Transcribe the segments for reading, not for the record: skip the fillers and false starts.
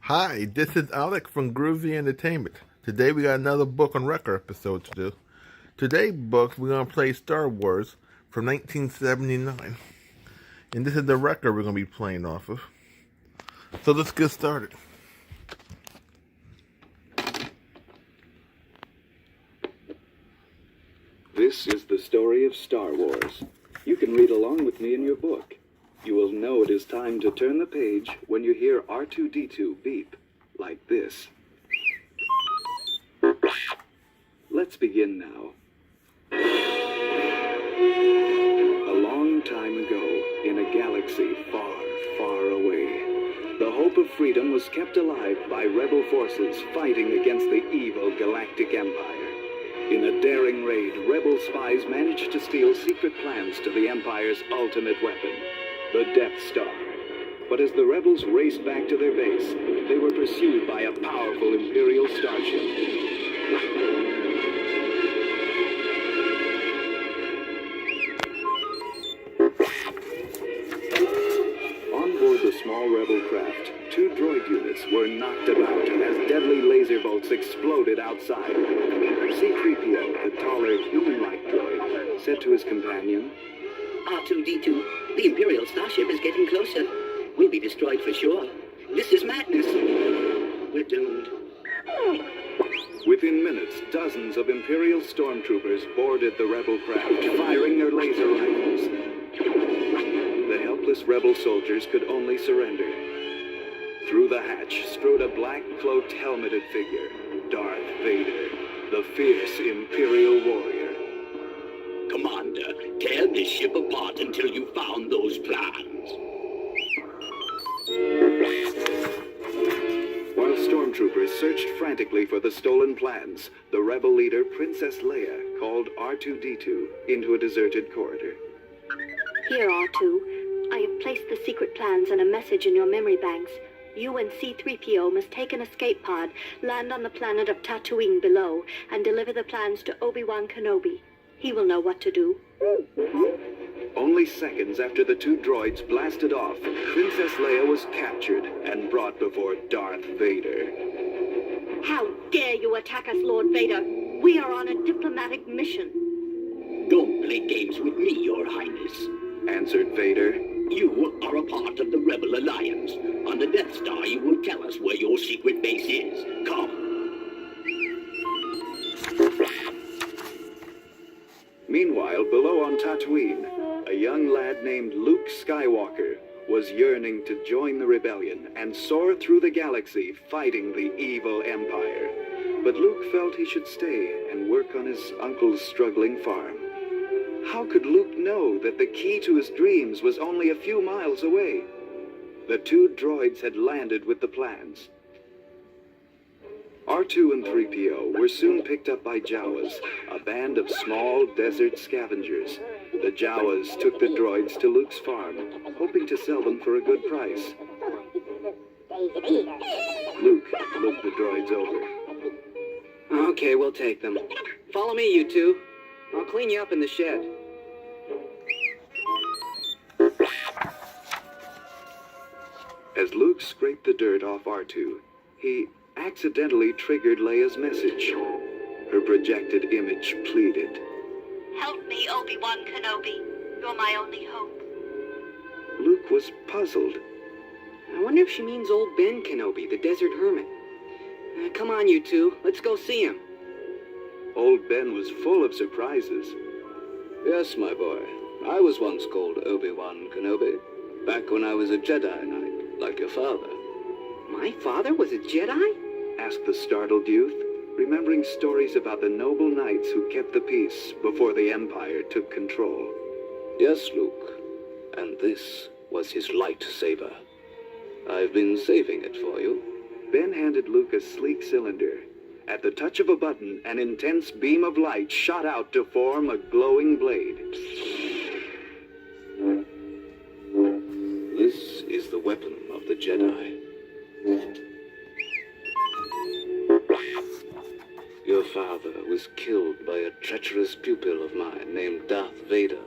Hi, this is Alec from Groovy Entertainment. Today we got another book on record episode to do. Today's book we're gonna play Star Wars from 1979, and this is the record we're gonna be playing off of. So let's get started. This is the story of Star Wars. You can read along with me in your book. You will know it is time to turn the page when you hear R2-D2 beep, like this. Let's begin now. A long time ago, in a galaxy far, far away, the hope of freedom was kept alive by rebel forces fighting against the evil Galactic Empire. In a daring raid, rebel spies managed to steal secret plans to the Empire's ultimate weapon, the Death Star. But as the rebels raced back to their base, they were pursued by a powerful Imperial starship. On board the small rebel craft, two droid units were knocked about as deadly laser bolts exploded outside. C-3PO, the taller, human-like droid, said to his companion, R2-D2, the Imperial starship is getting closer. We'll be destroyed for sure. This is madness. We're doomed. Within minutes, dozens of Imperial stormtroopers boarded the rebel craft, firing their laser rifles. The helpless rebel soldiers could only surrender. Through the hatch strode a black-cloaked, helmeted figure, Darth Vader, the fierce Imperial warrior. Commander, tear this ship apart until you found those plans. While stormtroopers searched frantically for the stolen plans, the rebel leader, Princess Leia, called R2-D2 into a deserted corridor. Here, R2. I have placed the secret plans and a message in your memory banks. You and C-3PO must take an escape pod, land on the planet of Tatooine below, and deliver the plans to Obi-Wan Kenobi. He will know what to do. Only seconds after the two droids blasted off, Princess Leia was captured and brought before Darth Vader. How dare you attack us, Lord Vader? We are on a diplomatic mission. Don't play games with me, Your Highness, answered Vader. You are a part of the Rebel Alliance. On the Death Star, you will tell us where your secret base is. Come. Meanwhile, below on Tatooine, a young lad named Luke Skywalker was yearning to join the rebellion and soar through the galaxy fighting the evil Empire. But Luke felt he should stay and work on his uncle's struggling farm. How could Luke know that the key to his dreams was only a few miles away? The two droids had landed with the plans. R2 and 3PO were soon picked up by Jawas, a band of small desert scavengers. The Jawas took the droids to Luke's farm, hoping to sell them for a good price. Luke looked the droids over. Okay, we'll take them. Follow me, you two. I'll clean you up in the shed. As Luke scraped the dirt off R2, he accidentally triggered Leia's message. Her projected image pleaded. Help me, Obi-Wan Kenobi. You're my only hope. Luke was puzzled. I wonder if she means old Ben Kenobi, the desert hermit. Come on, you two. Let's go see him. Old Ben was full of surprises. Yes, my boy. I was once called Obi-Wan Kenobi, back when I was a Jedi Knight, like your father. My father was a Jedi? Asked the startled youth, remembering stories about the noble knights who kept the peace before the Empire took control. Yes, Luke. And this was his lightsaber. I've been saving it for you. Ben handed Luke a sleek cylinder. At the touch of a button, an intense beam of light shot out to form a glowing blade. This is the weapon of the Jedi. Your father was killed by a treacherous pupil of mine named Darth Vader.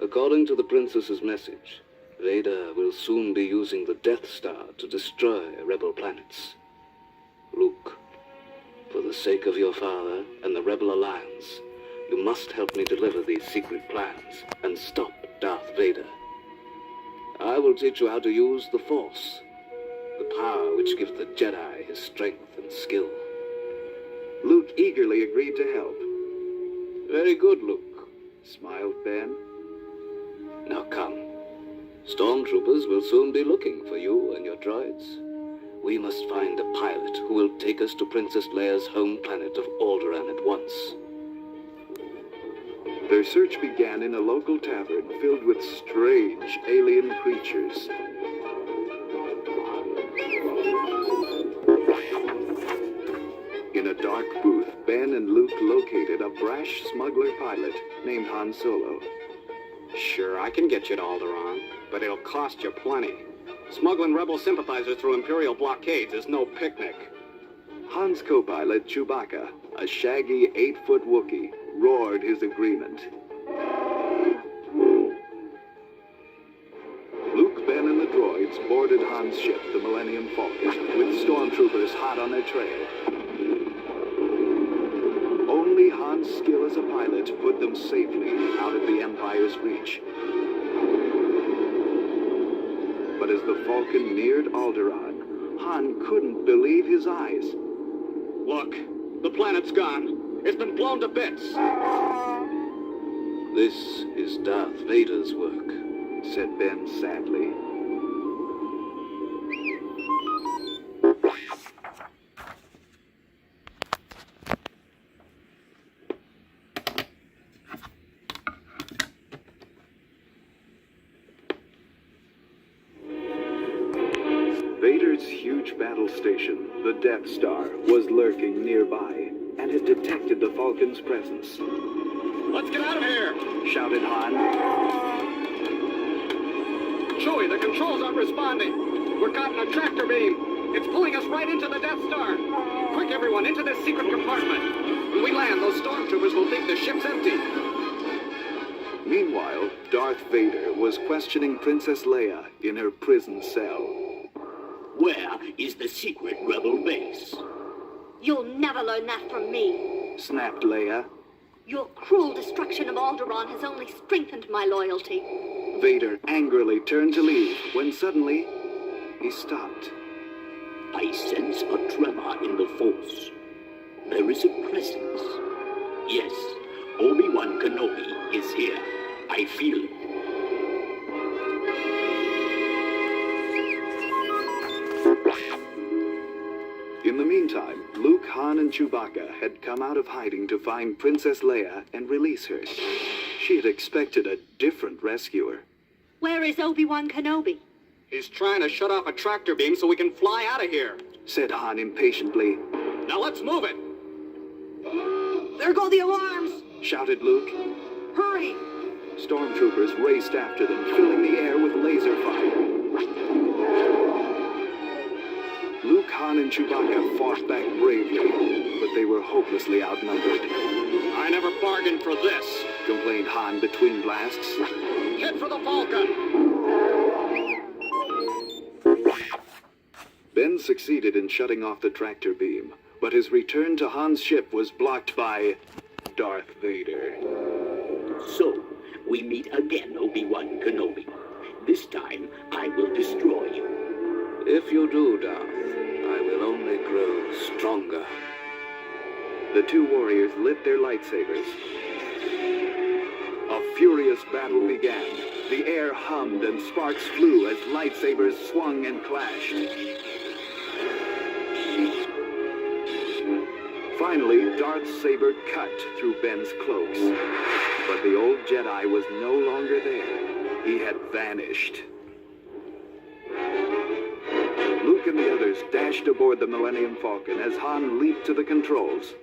According to the princess's message, Vader will soon be using the Death Star to destroy rebel planets. Luke, for the sake of your father and the Rebel Alliance, you must help me deliver these secret plans and stop Darth Vader. I will teach you how to use the Force, the power which gives the Jedi his strength and skill. Luke eagerly agreed to help. Very good, Luke. Smiled Ben. Now come. Stormtroopers will soon be looking for you and your droids. We must find a pilot who will take us to Princess Leia's home planet of Alderaan at once. Their search began in a local tavern filled with strange alien creatures. In a dark booth, Ben and Luke located a brash smuggler pilot named Han Solo. Sure, I can get you to Alderaan, but it'll cost you plenty. Smuggling rebel sympathizers through Imperial blockades is no picnic. Han's co-pilot, Chewbacca, a shaggy 8-foot Wookiee, roared his agreement. Luke, Ben, and the droids boarded Han's ship, the Millennium Falcon, with stormtroopers hot on their trail. Only Han's skill as a pilot put them safely out of the Empire's reach. But as the Falcon neared Alderaan, Han couldn't believe his eyes. Look, the planet's gone. It's been blown to bits. This is Darth Vader's work, Said Ben sadly. Vader's huge battle station, the Death Star, was lurking nearby and had detected the Falcon's presence. Let's get out of here! Shouted Han. Chewie, the controls aren't responding. We're caught in a tractor beam. It's pulling us right into the Death Star. Quick, everyone, into this secret compartment. When we land, those stormtroopers will think the ship's empty. Meanwhile, Darth Vader was questioning Princess Leia in her prison cell. Where is the secret rebel base? You'll never learn that from me. Snapped Leia. Your cruel destruction of Alderaan has only strengthened my loyalty. Vader angrily turned to leave when suddenly he stopped. I sense a tremor in the Force. There is a presence. Yes, Obi-Wan Kenobi is here. I feel it. In the meantime, Luke, Han, and Chewbacca had come out of hiding to find Princess Leia and release her. She had expected a different rescuer. Where is Obi-Wan Kenobi? He's trying to shut off a tractor beam so we can fly out of here. Said Han impatiently. Now let's move it. There go the alarms! Shouted Luke. Hurry! Stormtroopers raced after them, filling the air with laser fire. Luke, Han, and Chewbacca fought back bravely, but they were hopelessly outnumbered. I never bargained for this. Complained Han between blasts. Hit for the Falcon. Ben succeeded in shutting off the tractor beam, but his return to Han's ship was blocked by Darth Vader. So, we meet again, Obi-Wan Kenobi. This time, I will destroy you. If you do, Darth, I will only grow stronger. The two warriors lit their lightsabers. A furious battle began. The air hummed and sparks flew as lightsabers swung and clashed. Finally, Darth's saber cut through Ben's cloaks. But the old Jedi was no longer there. He had vanished. Luke and the others dashed aboard the Millennium Falcon as Han leaped to the controls.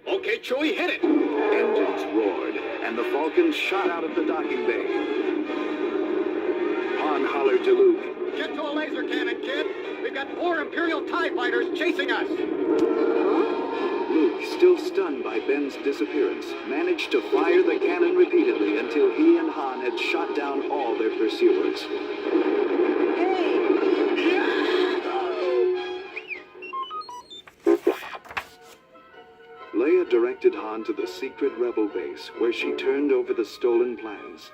Okay, Chewie, hit it. Engines roared, and the Falcon shot out of the docking bay. Han hollered to Luke. Get to a laser cannon, kid. We've got 4 Imperial TIE fighters chasing us. Luke still stunned by Ben's disappearance, managed to fire the cannon repeatedly until he and Han had shot down all their pursuers. Leia directed Han to the secret rebel base, where she turned over the stolen plans.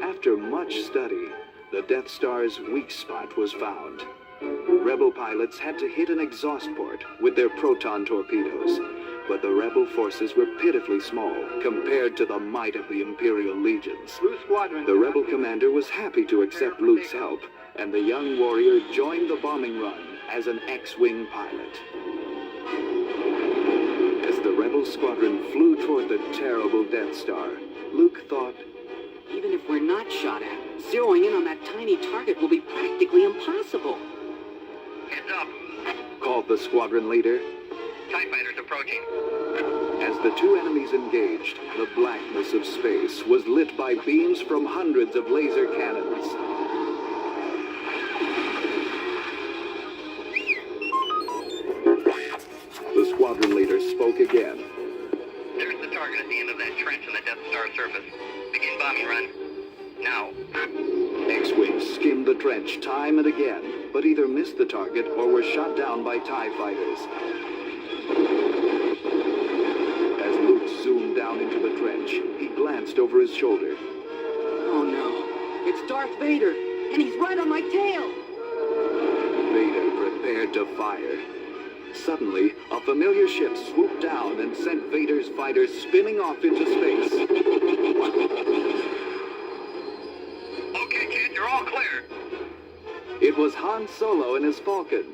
After much study, the Death Star's weak spot was found. Rebel pilots had to hit an exhaust port with their proton torpedoes, but the rebel forces were pitifully small compared to the might of the Imperial legions. The rebel commander was happy to accept Luke's help, and the young warrior joined the bombing run as an X-Wing pilot. As the rebel squadron flew toward the terrible Death Star, Luke thought, Even if we're not shot at, zeroing in on that tiny target will be practically impossible. Heads up. called the squadron leader. TIE fighters approaching. As the two enemies engaged, the blackness of space was lit by beams from hundreds of laser cannons. The squadron leader spoke again. There's the target at the end of that trench on the Death Star surface. Begin bombing run. Now. X-Wings skimmed the trench time and again, but either missed the target or were shot down by TIE fighters. As Luke zoomed down into the trench, he glanced over his shoulder. Oh no, it's Darth Vader, and he's right on my tail! Vader prepared to fire. Suddenly, a familiar ship swooped down and sent Vader's fighter spinning off into space. Okay, kid, you're all clear. It was Han Solo and his Falcon.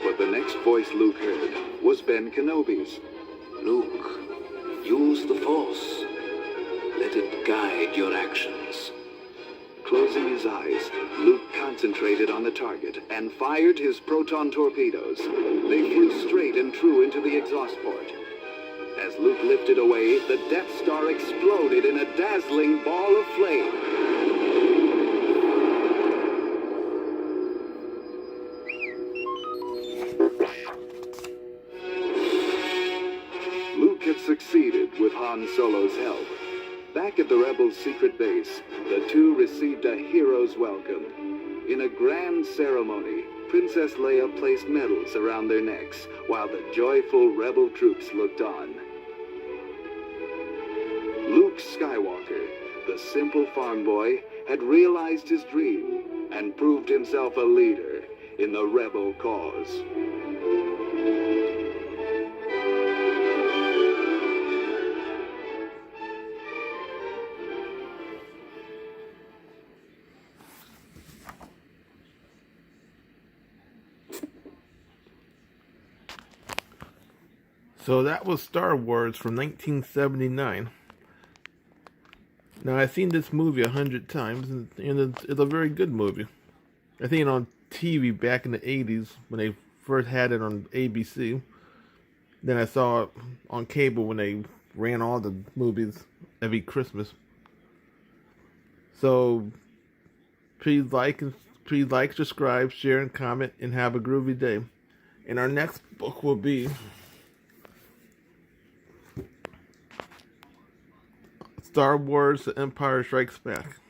But the next voice Luke heard was Ben Kenobi's. Luke, use the Force. Let it guide your actions. Closing his eyes, Luke concentrated on the target and fired his proton torpedoes. They flew straight and true into the exhaust port. As Luke lifted away, the Death Star exploded in a dazzling ball of flame. Luke had succeeded with Han Solo's help. Back at the Rebels' secret base, the two received a hero's welcome. In a grand ceremony, Princess Leia placed medals around their necks, while the joyful Rebel troops looked on. Luke Skywalker, the simple farm boy, had realized his dream and proved himself a leader in the Rebel cause. So that was Star Wars from 1979. Now, I've seen this movie 100 times, and it's a very good movie. I seen it on TV back in the 80s when they first had it on ABC. Then I saw it on cable when they ran all the movies every Christmas. So, please like, subscribe, share, and comment, and have a groovy day. And our next book will be Star Wars: The Empire Strikes Back.